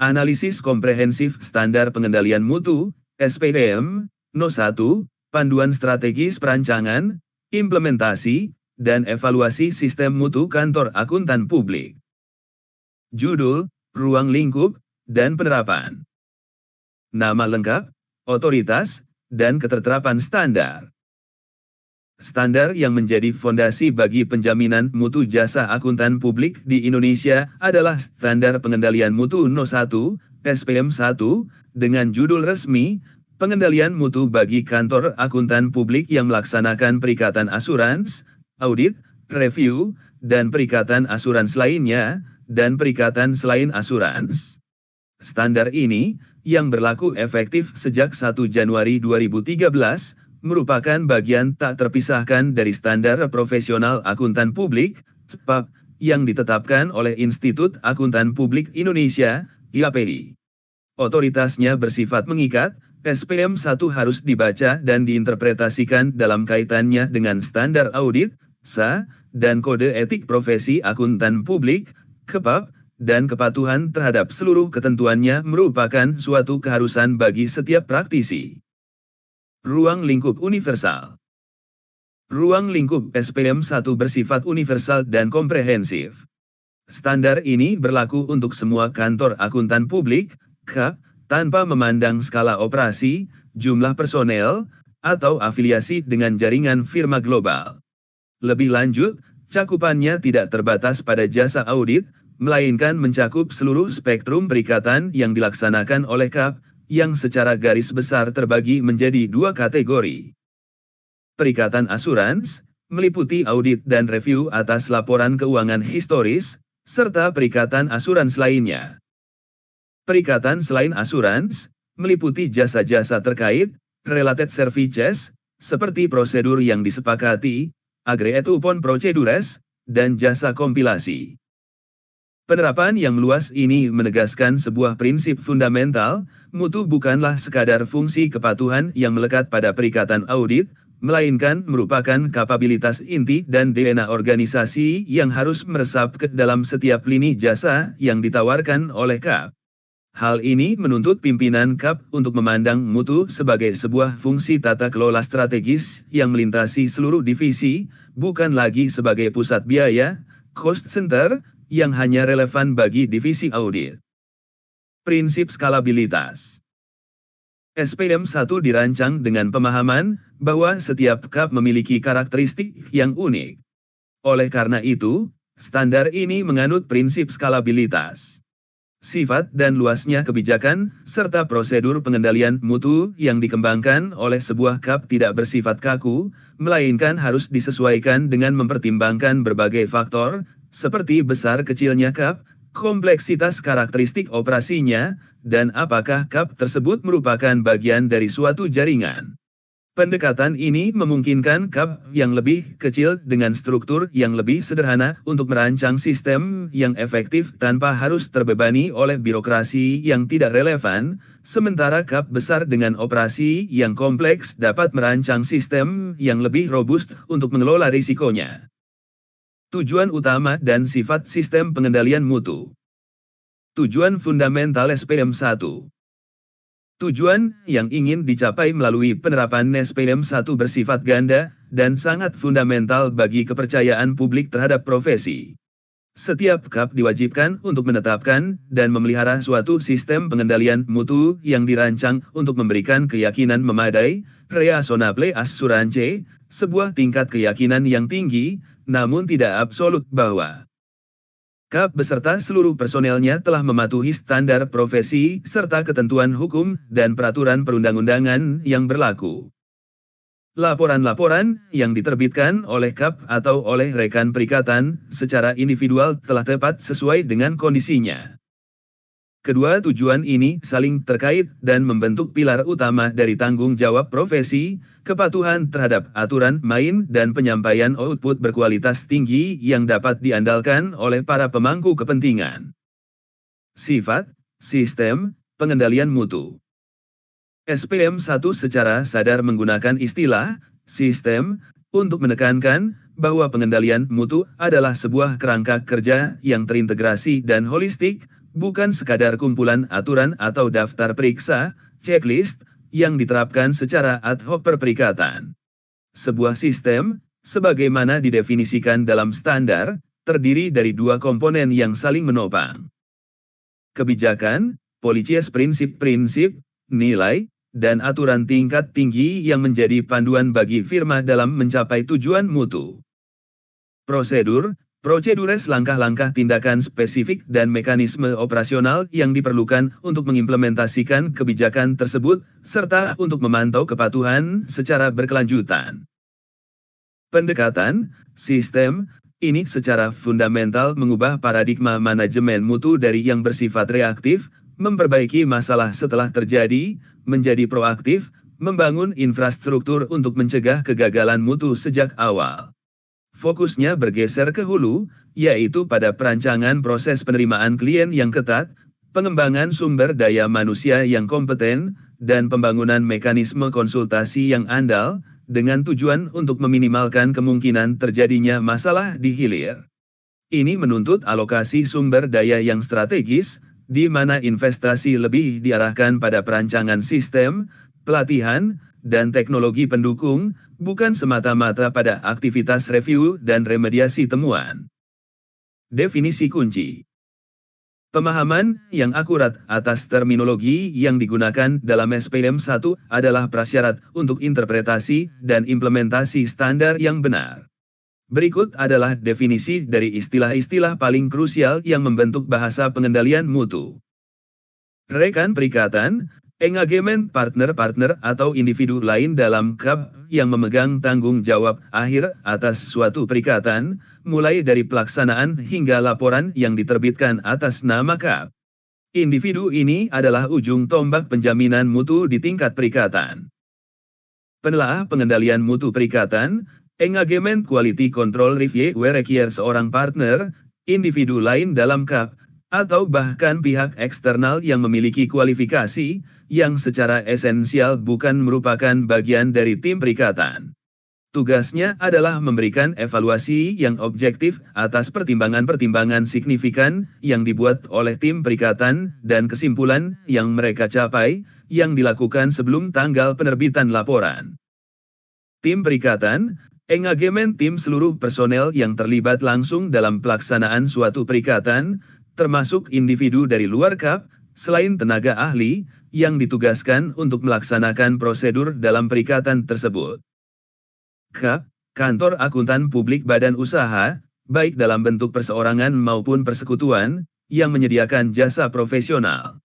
Analisis Komprehensif Standar Pengendalian Mutu, SPM, No. 1, Panduan Strategis Perancangan, Implementasi, dan Evaluasi Sistem Mutu Kantor Akuntan Publik. Judul, Ruang Lingkup, dan Penerapan. Nama lengkap, Otoritas, dan Keterterapan Standar. Standar yang menjadi fondasi bagi penjaminan mutu jasa akuntan publik di Indonesia adalah Standar Pengendalian Mutu No. 1, SPM 1, dengan judul resmi, Pengendalian Mutu bagi Kantor Akuntan Publik yang melaksanakan perikatan asurans, audit, review, dan perikatan asurans lainnya, dan perikatan selain asurans. Standar ini, yang berlaku efektif sejak 1 Januari 2013, merupakan bagian tak terpisahkan dari Standar Profesional Akuntan Publik, SPAP, yang ditetapkan oleh Institut Akuntan Publik Indonesia, IAPI. Otoritasnya bersifat mengikat, SPM 1 harus dibaca dan diinterpretasikan dalam kaitannya dengan Standar Audit, SA, dan Kode Etik Profesi Akuntan Publik, KEPAP, dan kepatuhan terhadap seluruh ketentuannya merupakan suatu keharusan bagi setiap praktisi. Ruang lingkup universal. Ruang lingkup SPM 1 bersifat universal dan komprehensif. Standar ini berlaku untuk semua kantor akuntan publik, KAP, tanpa memandang skala operasi, jumlah personel, atau afiliasi dengan jaringan firma global. Lebih lanjut, cakupannya tidak terbatas pada jasa audit, melainkan mencakup seluruh spektrum perikatan yang dilaksanakan oleh KAP, yang secara garis besar terbagi menjadi 2 kategori. Perikatan asurans, meliputi audit dan review atas laporan keuangan historis, serta perikatan asurans lainnya. Perikatan selain asurans, meliputi jasa-jasa terkait, related services, seperti prosedur yang disepakati, agreed upon procedures, dan jasa kompilasi. Penerapan yang luas ini menegaskan sebuah prinsip fundamental, mutu bukanlah sekadar fungsi kepatuhan yang melekat pada perikatan audit, melainkan merupakan kapabilitas inti dan DNA organisasi yang harus meresap ke dalam setiap lini jasa yang ditawarkan oleh KAP. Hal ini menuntut pimpinan KAP untuk memandang mutu sebagai sebuah fungsi tata kelola strategis yang melintasi seluruh divisi, bukan lagi sebagai pusat biaya, cost center, yang hanya relevan bagi divisi audit. Prinsip skalabilitas. SPM 1 dirancang dengan pemahaman bahwa setiap KAP memiliki karakteristik yang unik. Oleh karena itu, standar ini menganut prinsip skalabilitas. Sifat dan luasnya kebijakan, serta prosedur pengendalian mutu yang dikembangkan oleh sebuah KAP tidak bersifat kaku, melainkan harus disesuaikan dengan mempertimbangkan berbagai faktor, seperti besar kecilnya KAP, kompleksitas karakteristik operasinya, dan apakah KAP tersebut merupakan bagian dari suatu jaringan. Pendekatan ini memungkinkan KAP yang lebih kecil dengan struktur yang lebih sederhana untuk merancang sistem yang efektif tanpa harus terbebani oleh birokrasi yang tidak relevan, sementara KAP besar dengan operasi yang kompleks dapat merancang sistem yang lebih robust untuk mengelola risikonya. Tujuan utama dan sifat sistem pengendalian mutu. Tujuan fundamental SPM 1. Tujuan yang ingin dicapai melalui penerapan SPM 1 bersifat ganda dan sangat fundamental bagi kepercayaan publik terhadap profesi. Setiap KAP diwajibkan untuk menetapkan dan memelihara suatu sistem pengendalian mutu yang dirancang untuk memberikan keyakinan memadai, reasonable assurance, sebuah tingkat keyakinan yang tinggi, namun tidak absolut bahwa KAP beserta seluruh personelnya telah mematuhi standar profesi serta ketentuan hukum dan peraturan perundang-undangan yang berlaku. Laporan-laporan yang diterbitkan oleh KAP atau oleh rekan perikatan secara individual telah tepat sesuai dengan kondisinya. Kedua tujuan ini saling terkait dan membentuk pilar utama dari tanggung jawab profesi, kepatuhan terhadap aturan main dan penyampaian output berkualitas tinggi yang dapat diandalkan oleh para pemangku kepentingan. Sifat, sistem, pengendalian mutu. SPM 1 secara sadar menggunakan istilah, sistem, untuk menekankan bahwa pengendalian mutu adalah sebuah kerangka kerja yang terintegrasi dan holistik, bukan sekadar kumpulan aturan atau daftar periksa, checklist, yang diterapkan secara ad hoc per perikatan. Sebuah sistem, sebagaimana didefinisikan dalam standar, terdiri dari dua komponen yang saling menopang. Kebijakan, policies prinsip-prinsip, nilai, dan aturan tingkat tinggi yang menjadi panduan bagi firma dalam mencapai tujuan mutu. Prosedur, prosedures langkah-langkah tindakan spesifik dan mekanisme operasional yang diperlukan untuk mengimplementasikan kebijakan tersebut, serta untuk memantau kepatuhan secara berkelanjutan. Pendekatan, sistem, ini secara fundamental mengubah paradigma manajemen mutu dari yang bersifat reaktif, memperbaiki masalah setelah terjadi, menjadi proaktif, membangun infrastruktur untuk mencegah kegagalan mutu sejak awal. Fokusnya bergeser ke hulu, yaitu pada perancangan proses penerimaan klien yang ketat, pengembangan sumber daya manusia yang kompeten, dan pembangunan mekanisme konsultasi yang andal, dengan tujuan untuk meminimalkan kemungkinan terjadinya masalah di hilir. Ini menuntut alokasi sumber daya yang strategis, di mana investasi lebih diarahkan pada perancangan sistem, pelatihan, dan teknologi pendukung, bukan semata-mata pada aktivitas review dan remediasi temuan. Definisi kunci. Pemahaman yang akurat atas terminologi yang digunakan dalam SPM 1 adalah prasyarat untuk interpretasi dan implementasi standar yang benar. Berikut adalah definisi dari istilah-istilah paling krusial yang membentuk bahasa pengendalian mutu. Rekan perikatan, engagement partner-partner atau individu lain dalam KAP yang memegang tanggung jawab akhir atas suatu perikatan, mulai dari pelaksanaan hingga laporan yang diterbitkan atas nama KAP. Individu ini adalah ujung tombak penjaminan mutu di tingkat perikatan. Penelaah pengendalian mutu perikatan, engagement quality control review require seorang partner, individu lain dalam KAP, atau bahkan pihak eksternal yang memiliki kualifikasi, yang secara esensial bukan merupakan bagian dari tim perikatan. Tugasnya adalah memberikan evaluasi yang objektif atas pertimbangan-pertimbangan signifikan yang dibuat oleh tim perikatan dan kesimpulan yang mereka capai, yang dilakukan sebelum tanggal penerbitan laporan. Tim perikatan, engagement tim seluruh personel yang terlibat langsung dalam pelaksanaan suatu perikatan, termasuk individu dari luar KAP, selain tenaga ahli, yang ditugaskan untuk melaksanakan prosedur dalam perikatan tersebut. KAP, Kantor Akuntan Publik Badan Usaha, baik dalam bentuk perseorangan maupun persekutuan, yang menyediakan jasa profesional.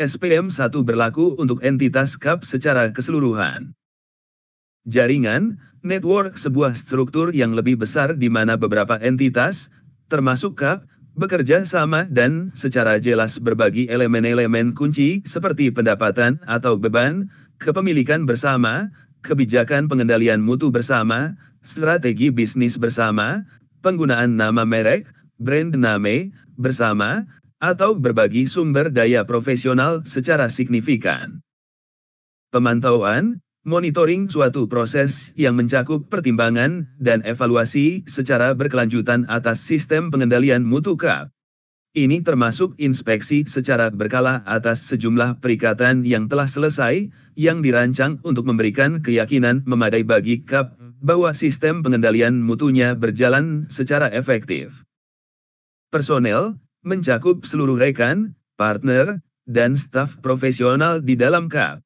SPM 1 berlaku untuk entitas KAP secara keseluruhan. Jaringan, network sebuah struktur yang lebih besar di mana beberapa entitas, termasuk KAP, bekerja sama dan secara jelas berbagi elemen-elemen kunci seperti pendapatan atau beban, kepemilikan bersama, kebijakan pengendalian mutu bersama, strategi bisnis bersama, penggunaan nama merek, brand name, bersama, atau berbagi sumber daya profesional secara signifikan. Pemantauan, monitoring suatu proses yang mencakup pertimbangan dan evaluasi secara berkelanjutan atas sistem pengendalian mutu KAP. Ini termasuk inspeksi secara berkala atas sejumlah perikatan yang telah selesai, yang dirancang untuk memberikan keyakinan memadai bagi KAP bahwa sistem pengendalian mutunya berjalan secara efektif. Personel, mencakup seluruh rekan, partner, dan staf profesional di dalam KAP.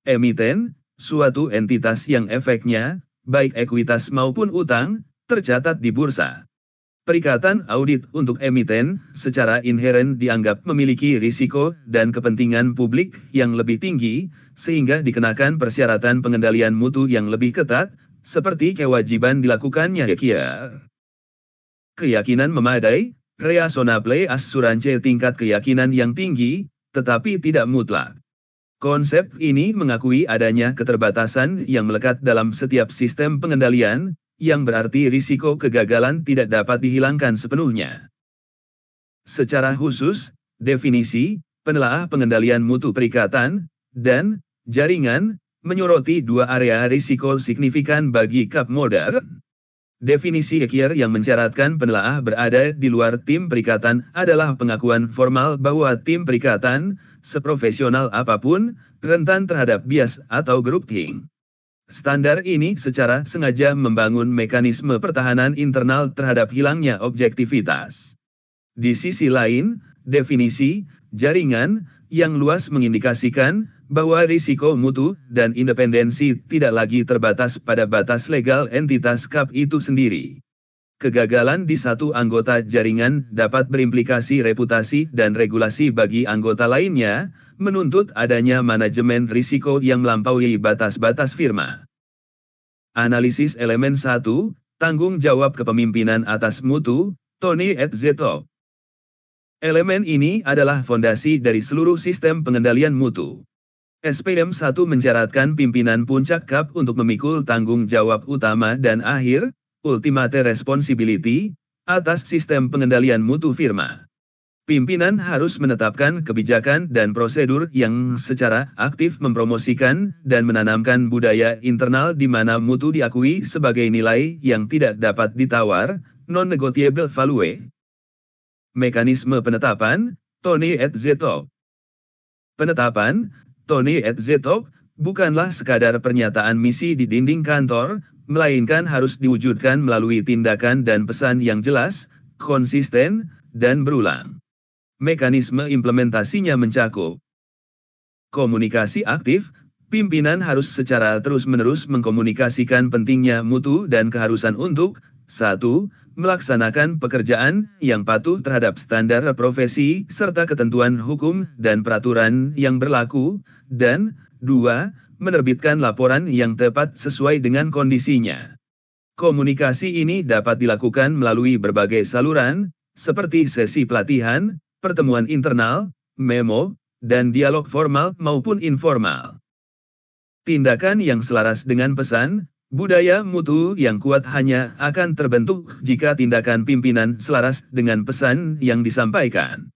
Emiten, suatu entitas yang efeknya, baik ekuitas maupun utang, tercatat di bursa. Perikatan audit untuk emiten, secara inheren dianggap memiliki risiko dan kepentingan publik yang lebih tinggi, sehingga dikenakan persyaratan pengendalian mutu yang lebih ketat, seperti kewajiban dilakukannya keyakinan memadai, reasonable assurance tingkat keyakinan yang tinggi, tetapi tidak mutlak. Konsep ini mengakui adanya keterbatasan yang melekat dalam setiap sistem pengendalian, yang berarti risiko kegagalan tidak dapat dihilangkan sepenuhnya. Secara khusus, definisi, penelaah pengendalian mutu perikatan, dan jaringan, menyoroti dua area risiko signifikan bagi KAP modern. Definisi akhir yang mencaratkan penelaah berada di luar tim perikatan adalah pengakuan formal bahwa tim perikatan, seprofesional apapun, rentan terhadap bias atau groupthink. Standar ini secara sengaja membangun mekanisme pertahanan internal terhadap hilangnya objektivitas. Di sisi lain, definisi jaringan yang luas mengindikasikan bahwa risiko mutu dan independensi tidak lagi terbatas pada batas legal entitas KAP itu sendiri. Kegagalan di satu anggota jaringan dapat berimplikasi reputasi dan regulasi bagi anggota lainnya, menuntut adanya manajemen risiko yang melampaui batas-batas firma. Analisis elemen 1, tanggung jawab kepemimpinan atas mutu, Tony et Zetov. Elemen ini adalah fondasi dari seluruh sistem pengendalian mutu. SPM 1 mencaratkan pimpinan puncak KAP untuk memikul tanggung jawab utama dan akhir, ultimate responsibility, atas sistem pengendalian mutu firma. Pimpinan harus menetapkan kebijakan dan prosedur yang secara aktif mempromosikan dan menanamkan budaya internal di mana mutu diakui sebagai nilai yang tidak dapat ditawar, non-negotiable value. Mekanisme penetapan, Tony et Zetov. Penetapan, Tony et Zetov, bukanlah sekadar pernyataan misi di dinding kantor, melainkan harus diwujudkan melalui tindakan dan pesan yang jelas, konsisten, dan berulang. Mekanisme implementasinya mencakup komunikasi aktif. Pimpinan harus secara terus-menerus mengkomunikasikan pentingnya mutu dan keharusan untuk 1. Melaksanakan pekerjaan yang patuh terhadap standar profesi serta ketentuan hukum dan peraturan yang berlaku, dan 2. Menerbitkan laporan yang tepat sesuai dengan kondisinya. Komunikasi ini dapat dilakukan melalui berbagai saluran, seperti sesi pelatihan, pertemuan internal, memo, dan dialog formal maupun informal. Tindakan yang selaras dengan pesan, budaya mutu yang kuat hanya akan terbentuk jika tindakan pimpinan selaras dengan pesan yang disampaikan.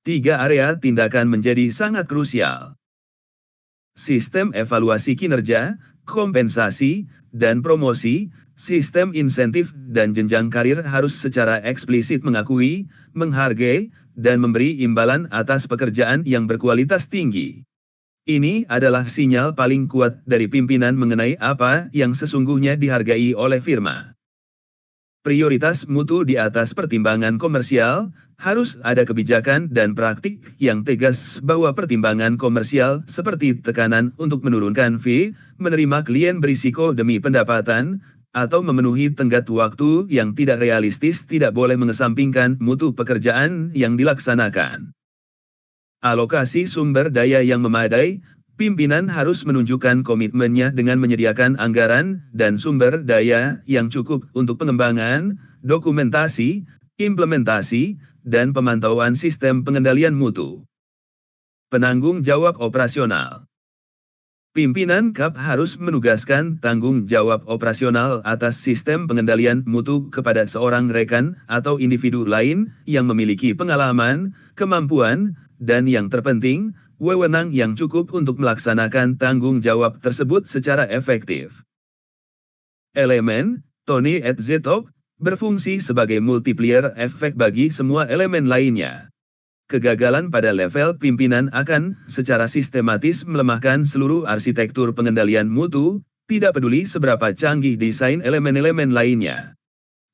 3 area tindakan menjadi sangat krusial. Sistem evaluasi kinerja, kompensasi, dan promosi, sistem insentif dan jenjang karir harus secara eksplisit mengakui, menghargai, dan memberi imbalan atas pekerjaan yang berkualitas tinggi. Ini adalah sinyal paling kuat dari pimpinan mengenai apa yang sesungguhnya dihargai oleh firma. Prioritas mutu di atas pertimbangan komersial, harus ada kebijakan dan praktik yang tegas bahwa pertimbangan komersial seperti tekanan untuk menurunkan fee, menerima klien berisiko demi pendapatan, atau memenuhi tenggat waktu yang tidak realistis tidak boleh mengesampingkan mutu pekerjaan yang dilaksanakan. Alokasi sumber daya yang memadai, pimpinan harus menunjukkan komitmennya dengan menyediakan anggaran dan sumber daya yang cukup untuk pengembangan, dokumentasi, implementasi, dan pemantauan sistem pengendalian mutu. Penanggung jawab operasional. Pimpinan KAP harus menugaskan tanggung jawab operasional atas sistem pengendalian mutu kepada seorang rekan atau individu lain yang memiliki pengalaman, kemampuan, dan yang terpenting, wewenang yang cukup untuk melaksanakan tanggung jawab tersebut secara efektif. Elemen, Tony et Zetov, berfungsi sebagai multiplier efek bagi semua elemen lainnya. Kegagalan pada level pimpinan akan secara sistematis melemahkan seluruh arsitektur pengendalian mutu, tidak peduli seberapa canggih desain elemen-elemen lainnya.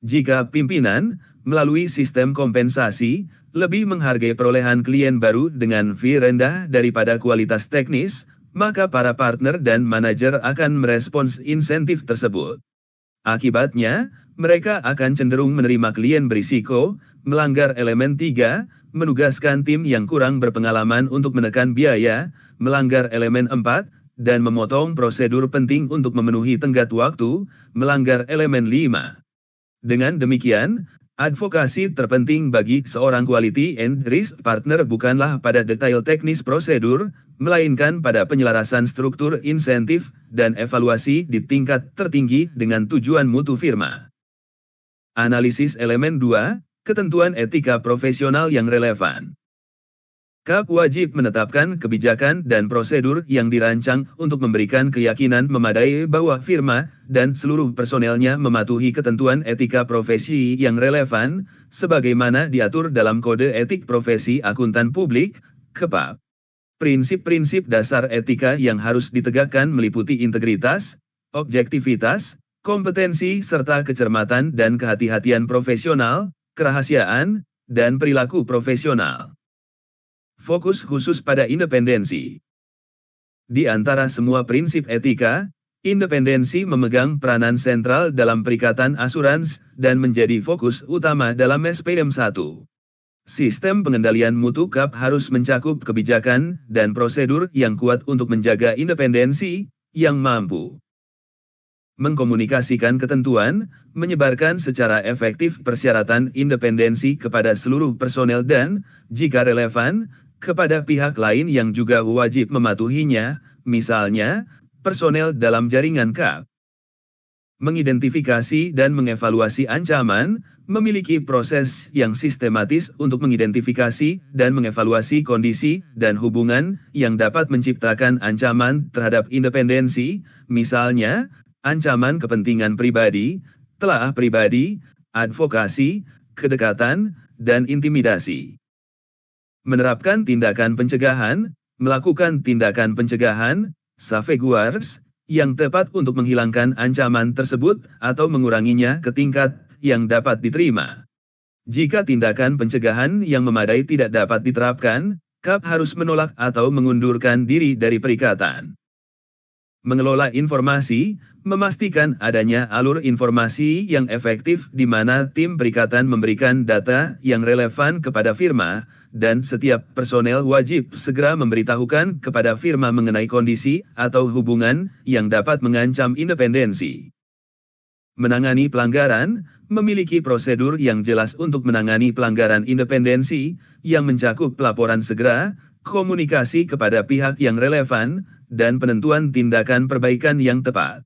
Jika pimpinan, melalui sistem kompensasi, lebih menghargai perolehan klien baru dengan fee rendah daripada kualitas teknis, maka para partner dan manajer akan merespons insentif tersebut. Akibatnya, mereka akan cenderung menerima klien berisiko, melanggar elemen 3, menugaskan tim yang kurang berpengalaman untuk menekan biaya, melanggar elemen 4, dan memotong prosedur penting untuk memenuhi tenggat waktu, melanggar elemen 5. Dengan demikian, advokasi terpenting bagi seorang quality and risk partner bukanlah pada detail teknis prosedur, melainkan pada penyelarasan struktur insentif dan evaluasi di tingkat tertinggi dengan tujuan mutu firma. Analisis elemen 2, ketentuan etika profesional yang relevan. KAP wajib menetapkan kebijakan dan prosedur yang dirancang untuk memberikan keyakinan memadai bahwa firma dan seluruh personelnya mematuhi ketentuan etika profesi yang relevan, sebagaimana diatur dalam Kode Etik Profesi Akuntan Publik, KEPAP. Prinsip-prinsip dasar etika yang harus ditegakkan meliputi integritas, objektivitas, kompetensi serta kecermatan dan kehati-hatian profesional, kerahasiaan, dan perilaku profesional. Fokus khusus pada independensi. Di antara semua prinsip etika, independensi memegang peranan sentral dalam perikatan asurans dan menjadi fokus utama dalam SPM 1. Sistem pengendalian mutu KAP harus mencakup kebijakan dan prosedur yang kuat untuk menjaga independensi, yang mampu mengkomunikasikan ketentuan, menyebarkan secara efektif persyaratan independensi kepada seluruh personel dan, jika relevan, kepada pihak lain yang juga wajib mematuhinya, misalnya, personel dalam jaringan KAP. Mengidentifikasi dan mengevaluasi ancaman, memiliki proses yang sistematis untuk mengidentifikasi dan mengevaluasi kondisi dan hubungan yang dapat menciptakan ancaman terhadap independensi, misalnya, ancaman kepentingan pribadi, telaah pribadi, advokasi, kedekatan, dan intimidasi. Menerapkan tindakan pencegahan, melakukan tindakan pencegahan, safeguards, yang tepat untuk menghilangkan ancaman tersebut atau menguranginya ke tingkat yang dapat diterima. Jika tindakan pencegahan yang memadai tidak dapat diterapkan, KAP harus menolak atau mengundurkan diri dari perikatan. Mengelola informasi, memastikan adanya alur informasi yang efektif di mana tim perikatan memberikan data yang relevan kepada firma, dan setiap personel wajib segera memberitahukan kepada firma mengenai kondisi atau hubungan yang dapat mengancam independensi. Menangani pelanggaran, memiliki prosedur yang jelas untuk menangani pelanggaran independensi, yang mencakup pelaporan segera, komunikasi kepada pihak yang relevan, dan penentuan tindakan perbaikan yang tepat.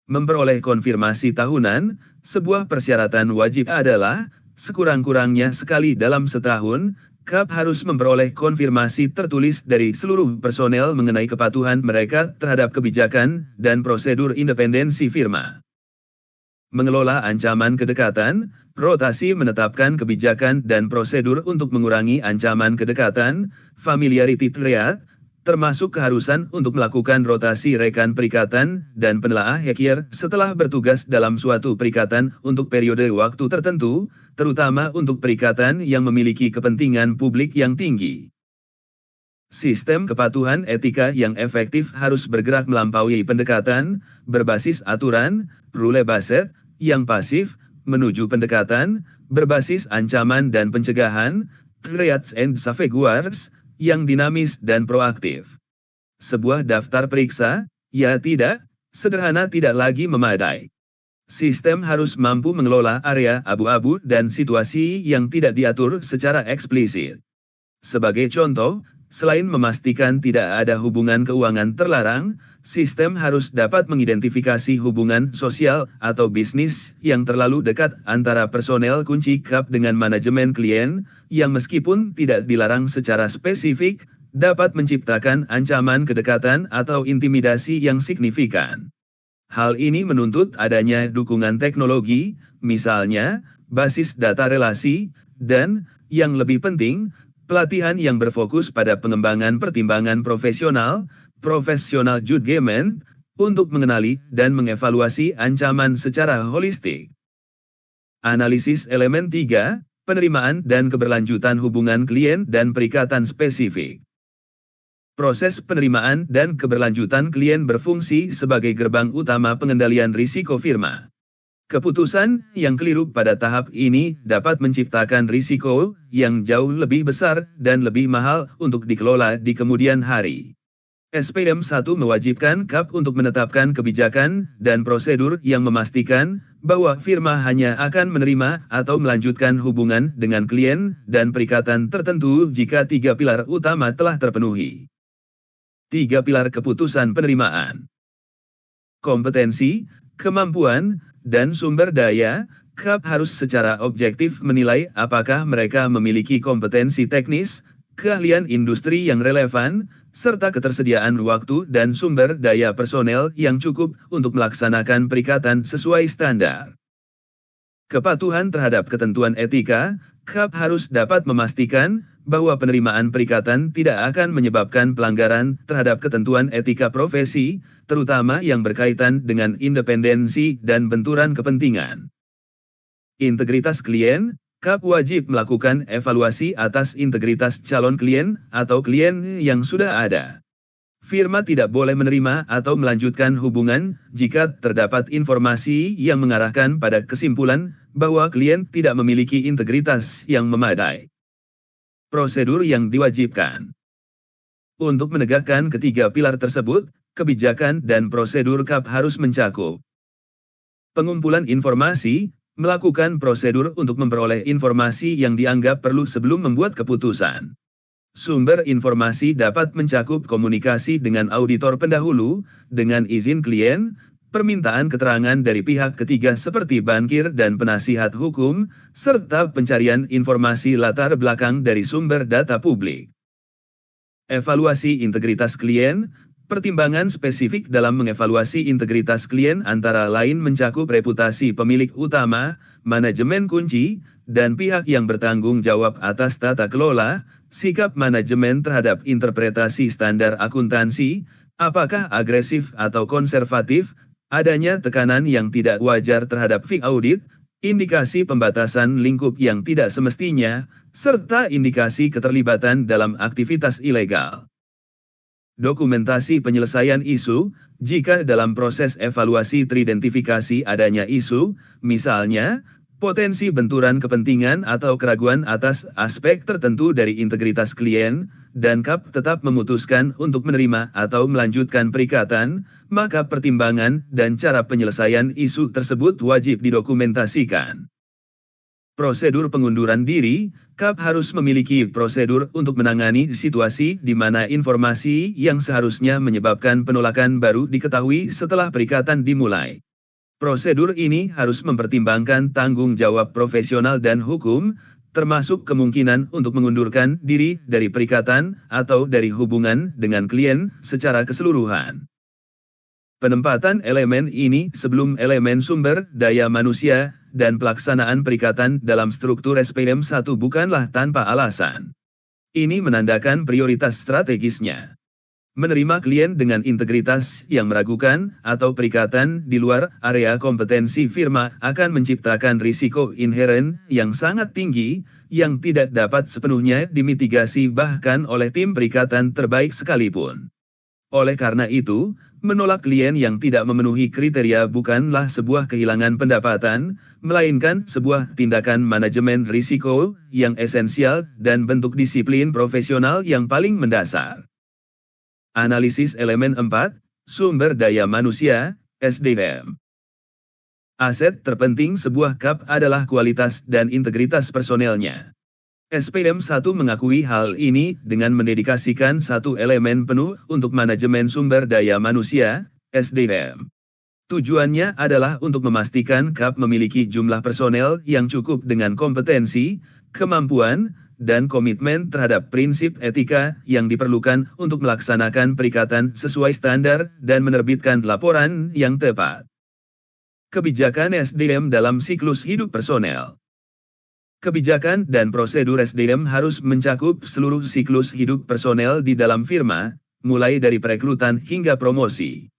Memperoleh konfirmasi tahunan, sebuah persyaratan wajib adalah, sekurang-kurangnya sekali dalam setahun, KAP harus memperoleh konfirmasi tertulis dari seluruh personel mengenai kepatuhan mereka terhadap kebijakan dan prosedur independensi firma. Mengelola ancaman kedekatan, rotasi menetapkan kebijakan dan prosedur untuk mengurangi ancaman kedekatan, familiarity triad, termasuk keharusan untuk melakukan rotasi rekan perikatan dan penelaah hekyer setelah bertugas dalam suatu perikatan untuk periode waktu tertentu, terutama untuk perikatan yang memiliki kepentingan publik yang tinggi. Sistem kepatuhan etika yang efektif harus bergerak melampaui pendekatan, berbasis aturan, rule-based, yang pasif, menuju pendekatan, berbasis ancaman dan pencegahan, triads and safeguards, yang dinamis dan proaktif. Sebuah daftar periksa, ya tidak, sederhana tidak lagi memadai. Sistem harus mampu mengelola area abu-abu dan situasi yang tidak diatur secara eksplisit. Sebagai contoh, selain memastikan tidak ada hubungan keuangan terlarang, sistem harus dapat mengidentifikasi hubungan sosial atau bisnis yang terlalu dekat antara personel kunci KAP dengan manajemen klien, yang meskipun tidak dilarang secara spesifik, dapat menciptakan ancaman kedekatan atau intimidasi yang signifikan. Hal ini menuntut adanya dukungan teknologi, misalnya, basis data relasi, dan, yang lebih penting, pelatihan yang berfokus pada pengembangan pertimbangan profesional, professional judgment, untuk mengenali dan mengevaluasi ancaman secara holistik. Analisis elemen 3, penerimaan dan keberlanjutan hubungan klien dan perikatan spesifik. Proses penerimaan dan keberlanjutan klien berfungsi sebagai gerbang utama pengendalian risiko firma. Keputusan yang keliru pada tahap ini dapat menciptakan risiko yang jauh lebih besar dan lebih mahal untuk dikelola di kemudian hari. SPM 1 mewajibkan KAP untuk menetapkan kebijakan dan prosedur yang memastikan bahwa firma hanya akan menerima atau melanjutkan hubungan dengan klien dan perikatan tertentu jika 3 pilar utama telah terpenuhi. 3 pilar keputusan penerimaan. Kompetensi, kemampuan, dan sumber daya. KAP harus secara objektif menilai apakah mereka memiliki kompetensi teknis, keahlian industri yang relevan, serta ketersediaan waktu dan sumber daya personel yang cukup untuk melaksanakan perikatan sesuai standar. Kepatuhan terhadap ketentuan etika, KAP harus dapat memastikan bahwa penerimaan perikatan tidak akan menyebabkan pelanggaran terhadap ketentuan etika profesi, terutama yang berkaitan dengan independensi dan benturan kepentingan. Integritas klien, KAP wajib melakukan evaluasi atas integritas calon klien atau klien yang sudah ada. Firma tidak boleh menerima atau melanjutkan hubungan jika terdapat informasi yang mengarahkan pada kesimpulan bahwa klien tidak memiliki integritas yang memadai. Prosedur yang diwajibkan. Untuk menegakkan ketiga pilar tersebut, kebijakan dan prosedur KAP harus mencakup pengumpulan informasi, melakukan prosedur untuk memperoleh informasi yang dianggap perlu sebelum membuat keputusan. Sumber informasi dapat mencakup komunikasi dengan auditor pendahulu, dengan izin klien, permintaan keterangan dari pihak ketiga seperti bankir dan penasihat hukum, serta pencarian informasi latar belakang dari sumber data publik. Evaluasi integritas klien, pertimbangan spesifik dalam mengevaluasi integritas klien antara lain mencakup reputasi pemilik utama, manajemen kunci, dan pihak yang bertanggung jawab atas tata kelola, sikap manajemen terhadap interpretasi standar akuntansi, apakah agresif atau konservatif, adanya tekanan yang tidak wajar terhadap fee audit, indikasi pembatasan lingkup yang tidak semestinya, serta indikasi keterlibatan dalam aktivitas ilegal. Dokumentasi penyelesaian isu, jika dalam proses evaluasi teridentifikasi adanya isu, misalnya, potensi benturan kepentingan atau keraguan atas aspek tertentu dari integritas klien, dan KAP tetap memutuskan untuk menerima atau melanjutkan perikatan, maka pertimbangan dan cara penyelesaian isu tersebut wajib didokumentasikan. Prosedur pengunduran diri, KAP harus memiliki prosedur untuk menangani situasi di mana informasi yang seharusnya menyebabkan penolakan baru diketahui setelah perikatan dimulai. Prosedur ini harus mempertimbangkan tanggung jawab profesional dan hukum, termasuk kemungkinan untuk mengundurkan diri dari perikatan atau dari hubungan dengan klien secara keseluruhan. Penempatan elemen ini sebelum elemen sumber daya manusia dan pelaksanaan perikatan dalam struktur SPM 1 bukanlah tanpa alasan. Ini menandakan prioritas strategisnya. Menerima klien dengan integritas yang meragukan atau perikatan di luar area kompetensi firma akan menciptakan risiko inheren yang sangat tinggi, yang tidak dapat sepenuhnya dimitigasi bahkan oleh tim perikatan terbaik sekalipun. Oleh karena itu, menolak klien yang tidak memenuhi kriteria bukanlah sebuah kehilangan pendapatan, melainkan sebuah tindakan manajemen risiko yang esensial dan bentuk disiplin profesional yang paling mendasar. Analisis elemen 4, sumber daya manusia, SDM. Aset terpenting sebuah KAP adalah kualitas dan integritas personelnya. SPM 1 mengakui hal ini dengan mendedikasikan satu elemen penuh untuk manajemen sumber daya manusia, SDM. Tujuannya adalah untuk memastikan KAP memiliki jumlah personel yang cukup dengan kompetensi, kemampuan, dan komitmen terhadap prinsip etika yang diperlukan untuk melaksanakan perikatan sesuai standar dan menerbitkan laporan yang tepat. Kebijakan SDM dalam siklus hidup personel. Kebijakan dan prosedur SDM harus mencakup seluruh siklus hidup personel di dalam firma, mulai dari perekrutan hingga promosi.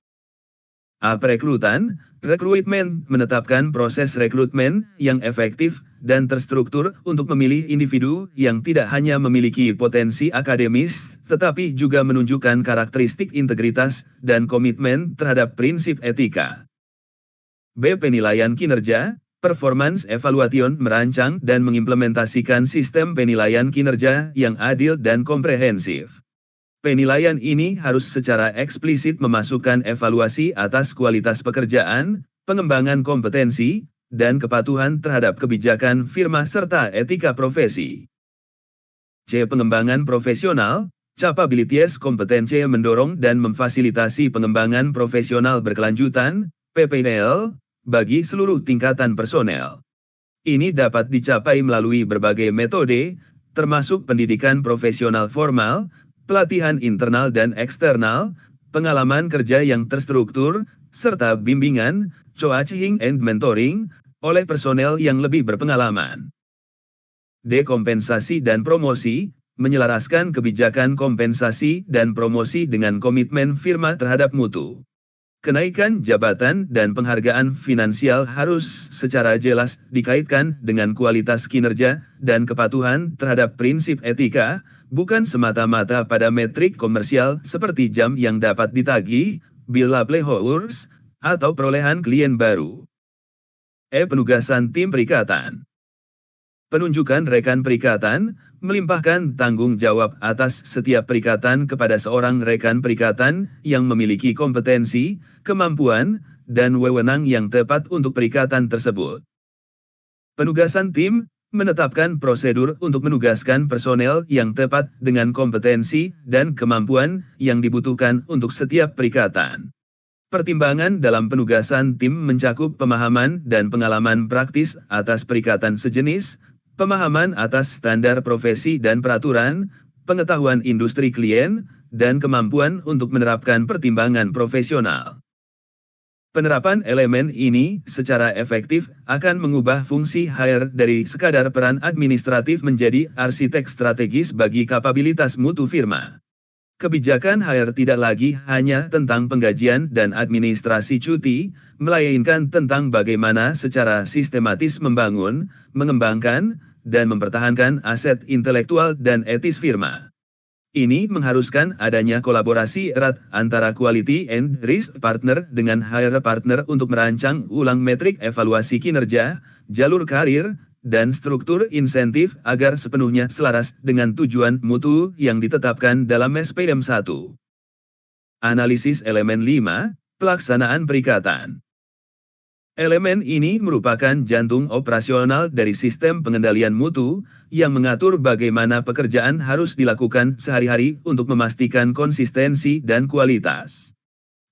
Perekrutan, rekrutmen menetapkan proses rekrutmen yang efektif dan terstruktur untuk memilih individu yang tidak hanya memiliki potensi akademis, tetapi juga menunjukkan karakteristik integritas dan komitmen terhadap prinsip etika. Penilaian kinerja, performance evaluation merancang dan mengimplementasikan sistem penilaian kinerja yang adil dan komprehensif. Penilaian ini harus secara eksplisit memasukkan evaluasi atas kualitas pekerjaan, pengembangan kompetensi, dan kepatuhan terhadap kebijakan firma serta etika profesi. Pengembangan profesional, capabilities kompetensi mendorong dan memfasilitasi pengembangan profesional berkelanjutan, PPL, bagi seluruh tingkatan personel. Ini dapat dicapai melalui berbagai metode, termasuk pendidikan profesional formal, pelatihan internal dan eksternal, pengalaman kerja yang terstruktur, serta bimbingan, coaching and mentoring, oleh personel yang lebih berpengalaman. Dekompensasi dan promosi, menyelaraskan kebijakan kompensasi dan promosi dengan komitmen firma terhadap mutu. Kenaikan jabatan dan penghargaan finansial harus secara jelas dikaitkan dengan kualitas kinerja dan kepatuhan terhadap prinsip etika, bukan semata-mata pada metrik komersial seperti jam yang dapat ditagih, bill label hours, atau perolehan klien baru. Penugasan tim perikatan. Penunjukan rekan perikatan, melimpahkan tanggung jawab atas setiap perikatan kepada seorang rekan perikatan yang memiliki kompetensi, kemampuan, dan wewenang yang tepat untuk perikatan tersebut. Penugasan tim, menetapkan prosedur untuk menugaskan personel yang tepat dengan kompetensi dan kemampuan yang dibutuhkan untuk setiap perikatan. Pertimbangan dalam penugasan tim mencakup pemahaman dan pengalaman praktis atas perikatan sejenis, pemahaman atas standar profesi dan peraturan, pengetahuan industri klien, dan kemampuan untuk menerapkan pertimbangan profesional. Penerapan elemen ini secara efektif akan mengubah fungsi HR dari sekadar peran administratif menjadi arsitek strategis bagi kapabilitas mutu firma. Kebijakan HR tidak lagi hanya tentang penggajian dan administrasi cuti, melainkan tentang bagaimana secara sistematis membangun, mengembangkan, dan mempertahankan aset intelektual dan etis firma. Ini mengharuskan adanya kolaborasi erat antara quality and risk partner dengan HR partner untuk merancang ulang metrik evaluasi kinerja, jalur karir, dan struktur insentif agar sepenuhnya selaras dengan tujuan mutu yang ditetapkan dalam SPM 1. Analisis elemen 5, pelaksanaan perikatan. Elemen ini merupakan jantung operasional dari sistem pengendalian mutu, yang mengatur bagaimana pekerjaan harus dilakukan sehari-hari untuk memastikan konsistensi dan kualitas.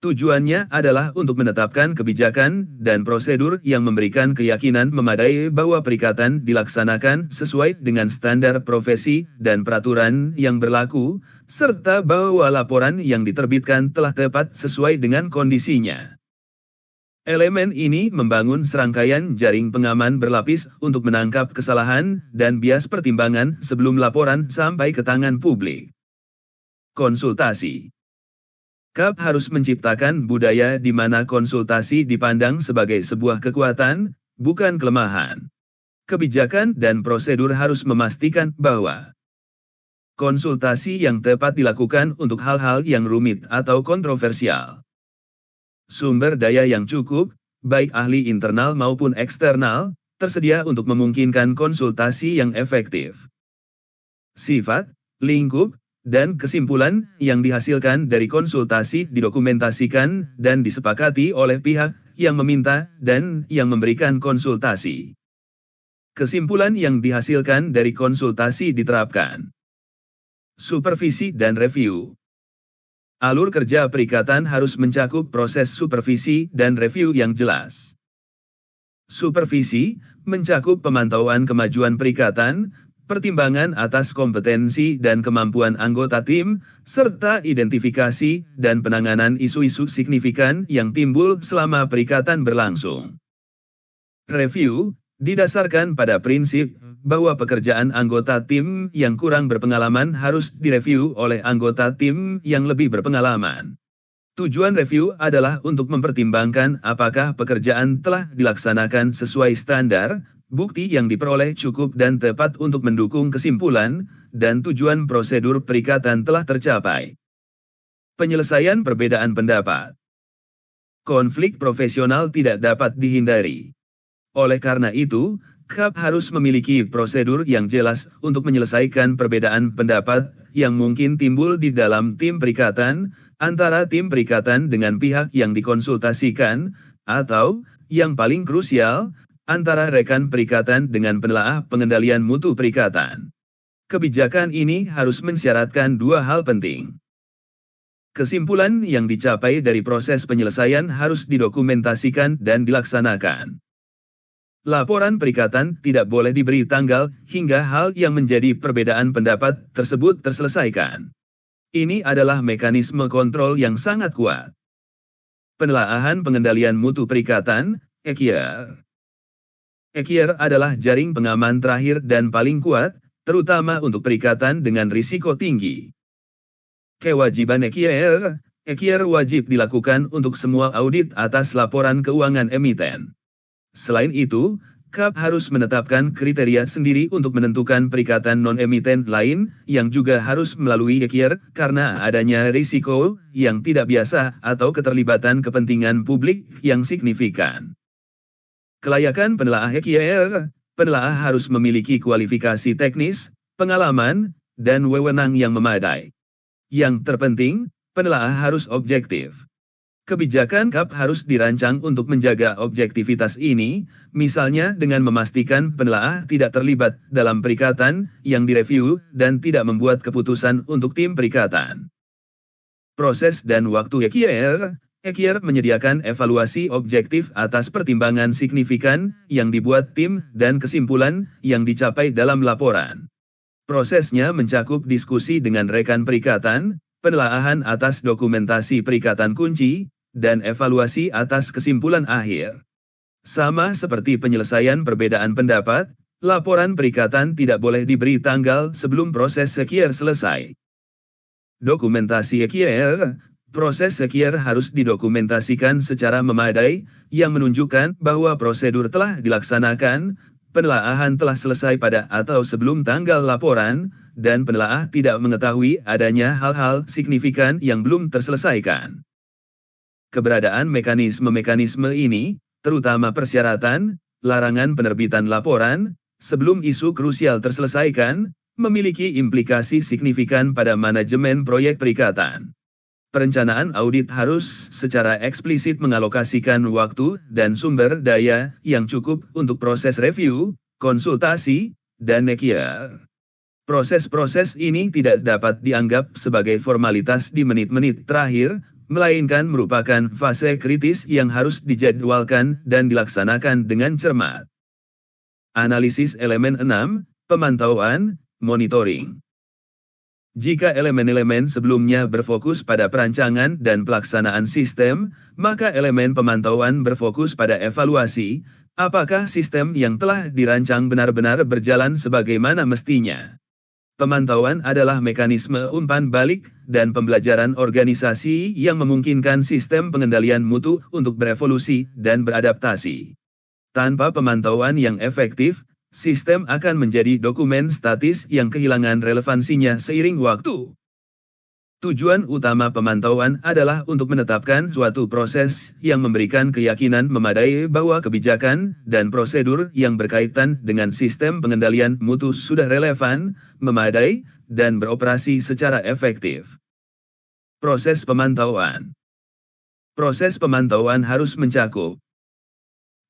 Tujuannya adalah untuk menetapkan kebijakan dan prosedur yang memberikan keyakinan memadai bahwa perikatan dilaksanakan sesuai dengan standar profesi dan peraturan yang berlaku, serta bahwa laporan yang diterbitkan telah tepat sesuai dengan kondisinya. Elemen ini membangun serangkaian jaring pengaman berlapis untuk menangkap kesalahan dan bias pertimbangan sebelum laporan sampai ke tangan publik. Konsultasi. KAP harus menciptakan budaya di mana konsultasi dipandang sebagai sebuah kekuatan, bukan kelemahan. Kebijakan dan prosedur harus memastikan bahwa konsultasi yang tepat dilakukan untuk hal-hal yang rumit atau kontroversial. Sumber daya yang cukup, baik ahli internal maupun eksternal, tersedia untuk memungkinkan konsultasi yang efektif. Sifat, lingkup, dan kesimpulan yang dihasilkan dari konsultasi didokumentasikan dan disepakati oleh pihak yang meminta dan yang memberikan konsultasi. Kesimpulan yang dihasilkan dari konsultasi diterapkan. Supervisi dan review. Alur kerja perikatan harus mencakup proses supervisi dan review yang jelas. Supervisi mencakup pemantauan kemajuan perikatan, pertimbangan atas kompetensi dan kemampuan anggota tim, serta identifikasi dan penanganan isu-isu signifikan yang timbul selama perikatan berlangsung. Review didasarkan pada prinsip bahwa pekerjaan anggota tim yang kurang berpengalaman harus direview oleh anggota tim yang lebih berpengalaman. Tujuan review adalah untuk mempertimbangkan apakah pekerjaan telah dilaksanakan sesuai standar, bukti yang diperoleh cukup dan tepat untuk mendukung kesimpulan, dan tujuan prosedur perikatan telah tercapai. Penyelesaian perbedaan pendapat. Konflik profesional tidak dapat dihindari. Oleh karena itu, KAP harus memiliki prosedur yang jelas untuk menyelesaikan perbedaan pendapat yang mungkin timbul di dalam tim perikatan, antara tim perikatan dengan pihak yang dikonsultasikan, atau, yang paling krusial, antara rekan perikatan dengan penelaah pengendalian mutu perikatan. Kebijakan ini harus mensyaratkan dua hal penting. Kesimpulan yang dicapai dari proses penyelesaian harus didokumentasikan dan dilaksanakan. laporan perikatan tidak boleh diberi tanggal hingga hal yang menjadi perbedaan pendapat tersebut terselesaikan. Ini adalah mekanisme kontrol yang sangat kuat. Penelaahan pengendalian mutu perikatan, EKIR. EKIR adalah jaring pengaman terakhir dan paling kuat, terutama untuk perikatan dengan risiko tinggi. Kewajiban EKIR wajib dilakukan untuk semua audit atas laporan keuangan emiten. Selain itu, KAP harus menetapkan kriteria sendiri untuk menentukan perikatan non-emiten lain yang juga harus melalui EKIR karena adanya risiko yang tidak biasa atau keterlibatan kepentingan publik yang signifikan. Kelayakan penelaah EKIR, penelaah harus memiliki kualifikasi teknis, pengalaman, dan wewenang yang memadai. Yang terpenting, penelaah harus objektif. Kebijakan KAP harus dirancang untuk menjaga objektivitas ini, misalnya dengan memastikan penelaah tidak terlibat dalam perikatan yang direview dan tidak membuat keputusan untuk tim perikatan. Proses dan waktu EKIR menyediakan evaluasi objektif atas pertimbangan signifikan yang dibuat tim dan kesimpulan yang dicapai dalam laporan. Prosesnya mencakup diskusi dengan rekan perikatan, penelaahan atas dokumentasi perikatan kunci, dan evaluasi atas kesimpulan akhir. Sama seperti penyelesaian perbedaan pendapat, laporan perikatan tidak boleh diberi tanggal sebelum proses EKIR selesai. Dokumentasi EKIR. Proses EKIR harus didokumentasikan secara memadai, yang menunjukkan bahwa prosedur telah dilaksanakan, penelaahan telah selesai pada atau sebelum tanggal laporan, dan penelaah tidak mengetahui adanya hal-hal signifikan yang belum terselesaikan. Keberadaan mekanisme-mekanisme ini, terutama persyaratan, larangan penerbitan laporan, sebelum isu krusial terselesaikan, memiliki implikasi signifikan pada manajemen proyek perikatan. Perencanaan audit harus secara eksplisit mengalokasikan waktu dan sumber daya yang cukup untuk proses review, konsultasi, dan EKIR. Proses-proses ini tidak dapat dianggap sebagai formalitas di menit-menit terakhir, melainkan merupakan fase kritis yang harus dijadwalkan dan dilaksanakan dengan cermat. Analisis elemen 6, pemantauan, monitoring. Jika elemen-elemen sebelumnya berfokus pada perancangan dan pelaksanaan sistem, maka elemen pemantauan berfokus pada evaluasi, apakah sistem yang telah dirancang benar-benar berjalan sebagaimana mestinya. Pemantauan adalah mekanisme umpan balik dan pembelajaran organisasi yang memungkinkan sistem pengendalian mutu untuk berevolusi dan beradaptasi. Tanpa pemantauan yang efektif, sistem akan menjadi dokumen statis yang kehilangan relevansinya seiring waktu. Tujuan utama pemantauan adalah untuk menetapkan suatu proses yang memberikan keyakinan memadai bahwa kebijakan dan prosedur yang berkaitan dengan sistem pengendalian mutu sudah relevan, memadai, dan beroperasi secara efektif. Proses pemantauan. Proses pemantauan harus mencakup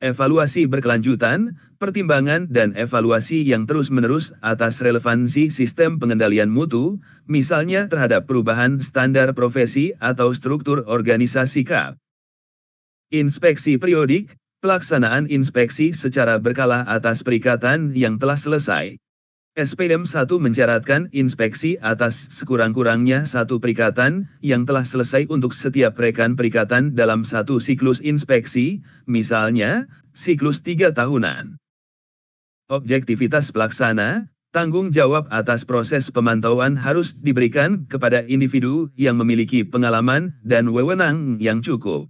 evaluasi berkelanjutan, pertimbangan dan evaluasi yang terus-menerus atas relevansi sistem pengendalian mutu, misalnya terhadap perubahan standar profesi atau struktur organisasi KAP. Inspeksi periodik, pelaksanaan inspeksi secara berkala atas perikatan yang telah selesai. SPM 1 mensyaratkan inspeksi atas sekurang-kurangnya satu perikatan yang telah selesai untuk setiap rekan perikatan dalam satu siklus inspeksi, misalnya, siklus 3 tahunan. Objektivitas pelaksana, tanggung jawab atas proses pemantauan harus diberikan kepada individu yang memiliki pengalaman dan wewenang yang cukup.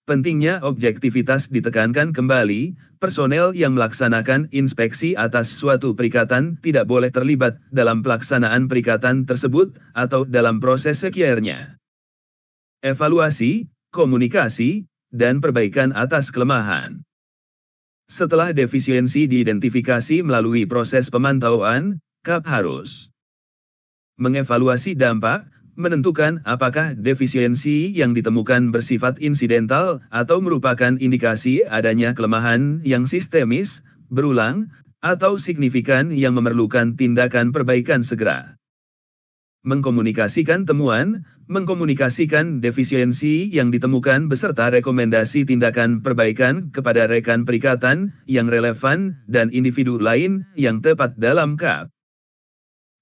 Pentingnya objektivitas ditekankan kembali, personel yang melaksanakan inspeksi atas suatu perikatan tidak boleh terlibat dalam pelaksanaan perikatan tersebut atau dalam proses EKIR-nya. Evaluasi, komunikasi, dan perbaikan atas kelemahan. Setelah defisiensi diidentifikasi melalui proses pemantauan, KAP harus mengevaluasi dampak, menentukan apakah defisiensi yang ditemukan bersifat insidental atau merupakan indikasi adanya kelemahan yang sistemis, berulang, atau signifikan yang memerlukan tindakan perbaikan segera. Mengkomunikasikan temuan, mengkomunikasikan defisiensi yang ditemukan beserta rekomendasi tindakan perbaikan kepada rekan perikatan yang relevan dan individu lain yang tepat dalam KAP.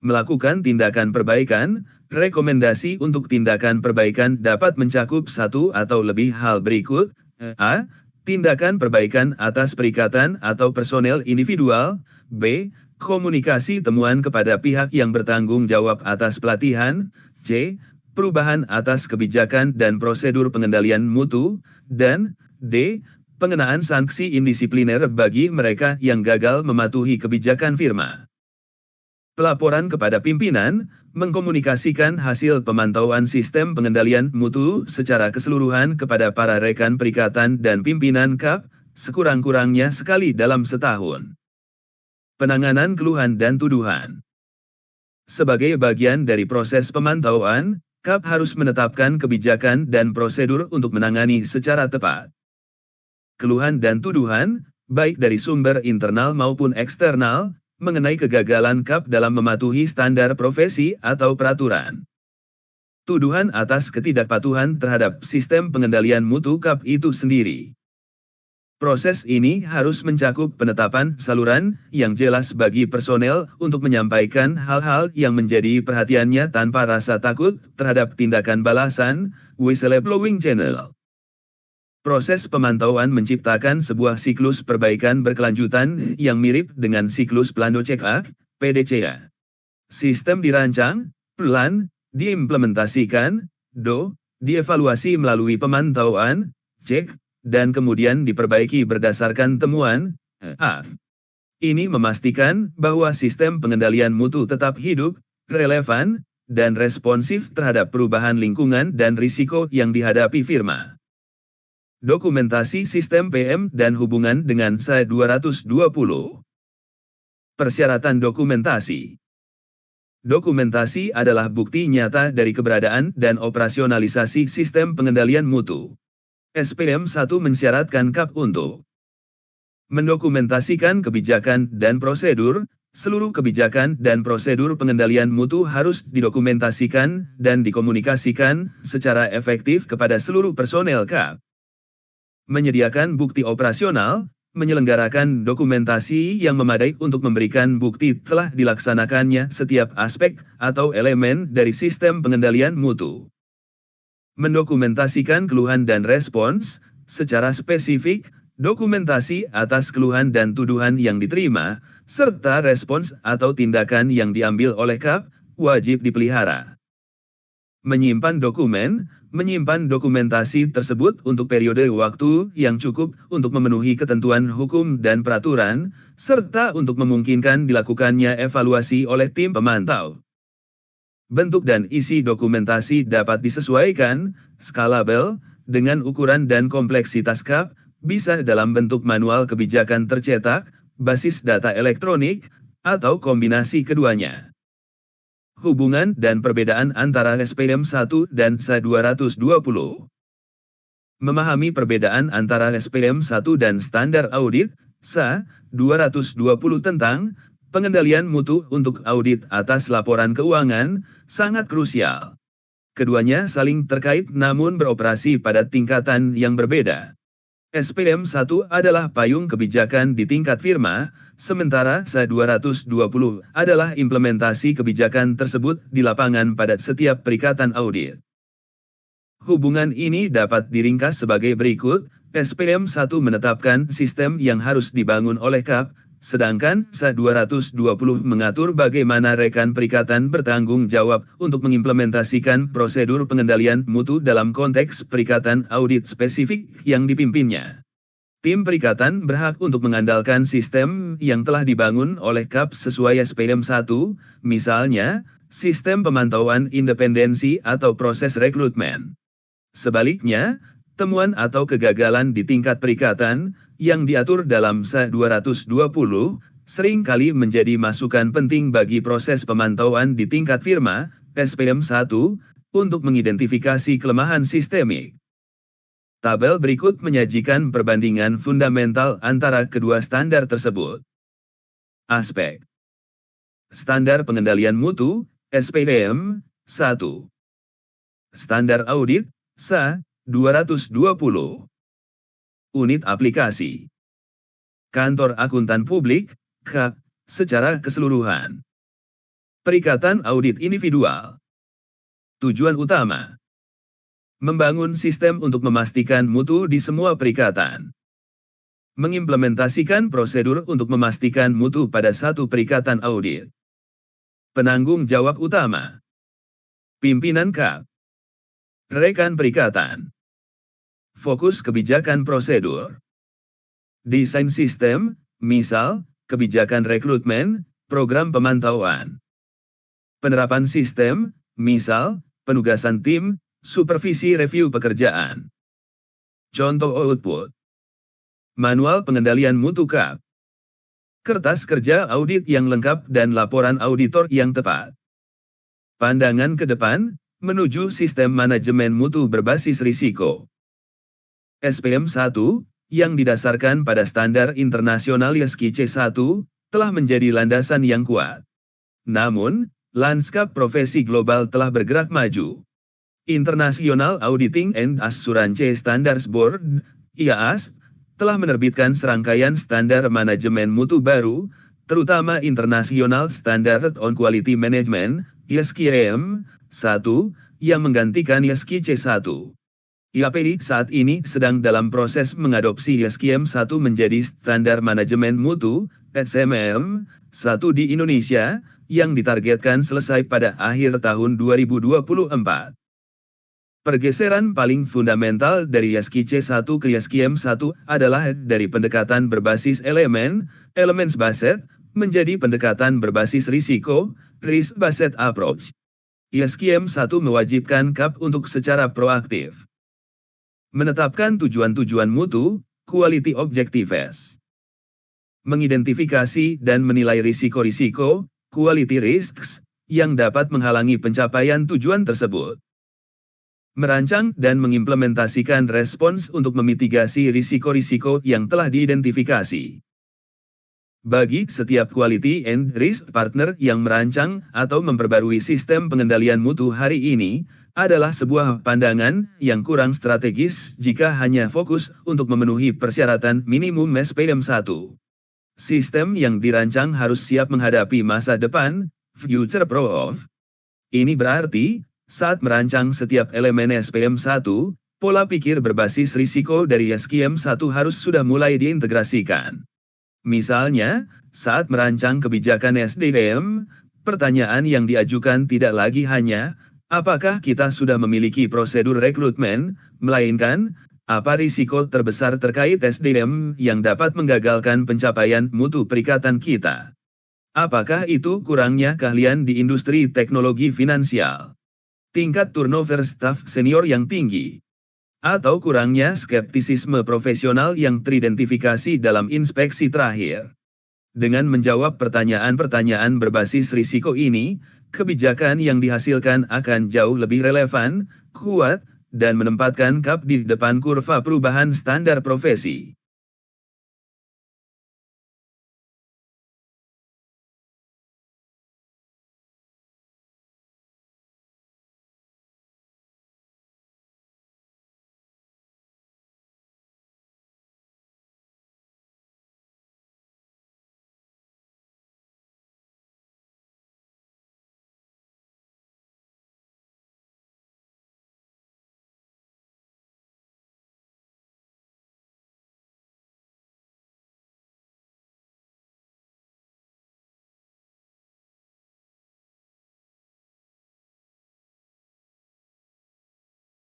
Melakukan tindakan perbaikan, rekomendasi untuk tindakan perbaikan dapat mencakup satu atau lebih hal berikut. A. Tindakan perbaikan atas perikatan atau personel individual. B. Komunikasi temuan kepada pihak yang bertanggung jawab atas pelatihan. C. Perubahan atas kebijakan dan prosedur pengendalian mutu. Dan D. Pengenaan sanksi indisipliner bagi mereka yang gagal mematuhi kebijakan firma. Pelaporan kepada pimpinan, mengkomunikasikan hasil pemantauan sistem pengendalian mutu secara keseluruhan kepada para rekan perikatan dan pimpinan KAP, sekurang-kurangnya sekali dalam setahun. Penanganan keluhan dan tuduhan. Sebagai bagian dari proses pemantauan, KAP harus menetapkan kebijakan dan prosedur untuk menangani secara tepat keluhan dan tuduhan, baik dari sumber internal maupun eksternal, mengenai kegagalan KAP dalam mematuhi standar profesi atau peraturan. Tuduhan atas ketidakpatuhan terhadap sistem pengendalian mutu KAP itu sendiri. Proses ini harus mencakup penetapan saluran yang jelas bagi personel untuk menyampaikan hal-hal yang menjadi perhatiannya tanpa rasa takut terhadap tindakan balasan, whistleblowing channel. Proses pemantauan menciptakan sebuah siklus perbaikan berkelanjutan yang mirip dengan siklus plano check-up, PDCA. Sistem dirancang, plan, diimplementasikan, dievaluasi melalui pemantauan, cek, dan kemudian diperbaiki berdasarkan temuan. Ini memastikan bahwa sistem pengendalian mutu tetap hidup, relevan, dan responsif terhadap perubahan lingkungan dan risiko yang dihadapi firma. Dokumentasi sistem PM dan hubungan dengan SA 220. Persyaratan dokumentasi. Dokumentasi adalah bukti nyata dari keberadaan dan operasionalisasi sistem pengendalian mutu. SPM 1 mensyaratkan KAP untuk mendokumentasikan kebijakan dan prosedur. Seluruh kebijakan dan prosedur pengendalian mutu harus didokumentasikan dan dikomunikasikan secara efektif kepada seluruh personel KAP. Menyediakan bukti operasional, menyelenggarakan dokumentasi yang memadai untuk memberikan bukti telah dilaksanakannya setiap aspek atau elemen dari sistem pengendalian mutu. Mendokumentasikan keluhan dan respons, secara spesifik, dokumentasi atas keluhan dan tuduhan yang diterima, serta respons atau tindakan yang diambil oleh KAP, wajib dipelihara. Menyimpan dokumentasi tersebut untuk periode waktu yang cukup untuk memenuhi ketentuan hukum dan peraturan, serta untuk memungkinkan dilakukannya evaluasi oleh tim pemantau. Bentuk dan isi dokumentasi dapat disesuaikan, skalabel, dengan ukuran dan kompleksitas KAP, bisa dalam bentuk manual kebijakan tercetak, basis data elektronik, atau kombinasi keduanya. Hubungan dan perbedaan antara SPM 1 dan SA 220. Memahami perbedaan antara SPM 1 dan standar audit, SA 220 tentang pengendalian mutu untuk audit atas laporan keuangan, sangat krusial. Keduanya saling terkait namun beroperasi pada tingkatan yang berbeda. SPM 1 adalah payung kebijakan di tingkat firma, sementara SA 220 adalah implementasi kebijakan tersebut di lapangan pada setiap perikatan audit. Hubungan ini dapat diringkas sebagai berikut. SPM 1 menetapkan sistem yang harus dibangun oleh KAP, sedangkan SA 220 mengatur bagaimana rekan perikatan bertanggung jawab untuk mengimplementasikan prosedur pengendalian mutu dalam konteks perikatan audit spesifik yang dipimpinnya. Tim perikatan berhak untuk mengandalkan sistem yang telah dibangun oleh KAP sesuai SPM 1, misalnya, sistem pemantauan independensi atau proses rekrutmen. Sebaliknya, temuan atau kegagalan di tingkat perikatan, yang diatur dalam SA 220, seringkali menjadi masukan penting bagi proses pemantauan di tingkat firma, SPM 1, untuk mengidentifikasi kelemahan sistemik. Tabel berikut menyajikan perbandingan fundamental antara kedua standar tersebut. Aspek Standar pengendalian mutu, SPM, 1. Standar audit, SA, 220. Unit aplikasi. Kantor Akuntan Publik, KAP, secara keseluruhan. Perikatan audit individual. Tujuan utama. Membangun sistem untuk memastikan mutu di semua perikatan. Mengimplementasikan prosedur untuk memastikan mutu pada satu perikatan audit. Penanggung jawab utama. Pimpinan KAP. Rekan perikatan. Fokus kebijakan prosedur. Desain sistem, misal, kebijakan rekrutmen, program pemantauan. Penerapan sistem, misal, penugasan tim, supervisi review pekerjaan. Contoh output. Manual pengendalian mutu KAP. Kertas kerja audit yang lengkap dan laporan auditor yang tepat. Pandangan ke depan, menuju sistem manajemen mutu berbasis risiko. SPM 1, yang didasarkan pada standar internasional ISKI C1, telah menjadi landasan yang kuat. Namun, lanskap profesi global telah bergerak maju. International Auditing and Assurance Standards Board, IAS, telah menerbitkan serangkaian standar manajemen mutu baru, terutama International Standard on Quality Management, ISKI-M, 1, yang menggantikan ISKI C1. IAPI saat ini sedang dalam proses mengadopsi ISKI-M 1 menjadi standar manajemen mutu, SMM, 1 di Indonesia, yang ditargetkan selesai pada akhir tahun 2024. Pergeseran paling fundamental dari ISKI C1 ke ISKI-M 1 adalah dari pendekatan berbasis elemen, elements-based, menjadi pendekatan berbasis risiko, risk-based approach. ISKI-M 1 mewajibkan KAP untuk secara proaktif menetapkan tujuan-tujuan mutu, quality objectives, mengidentifikasi dan menilai risiko-risiko, quality risks, yang dapat menghalangi pencapaian tujuan tersebut. Merancang dan mengimplementasikan respons untuk memitigasi risiko-risiko yang telah diidentifikasi. Bagi setiap quality and risk partner yang merancang atau memperbarui sistem pengendalian mutu hari ini, adalah sebuah pandangan yang kurang strategis jika hanya fokus untuk memenuhi persyaratan minimum SPM 1. Sistem yang dirancang harus siap menghadapi masa depan, future proof. Ini berarti, saat merancang setiap elemen SPM 1, pola pikir berbasis risiko dari ISKI-M 1 harus sudah mulai diintegrasikan. Misalnya, saat merancang kebijakan SDM, pertanyaan yang diajukan tidak lagi hanya, apakah kita sudah memiliki prosedur rekrutmen, melainkan, apa risiko terbesar terkait SDM yang dapat menggagalkan pencapaian mutu perikatan kita? Apakah itu kurangnya keahlian di industri teknologi finansial? Tingkat turnover staf senior yang tinggi? Atau kurangnya skeptisisme profesional yang teridentifikasi dalam inspeksi terakhir? Dengan menjawab pertanyaan-pertanyaan berbasis risiko ini, kebijakan yang dihasilkan akan jauh lebih relevan, kuat, dan menempatkan KAP di depan kurva perubahan standar profesi.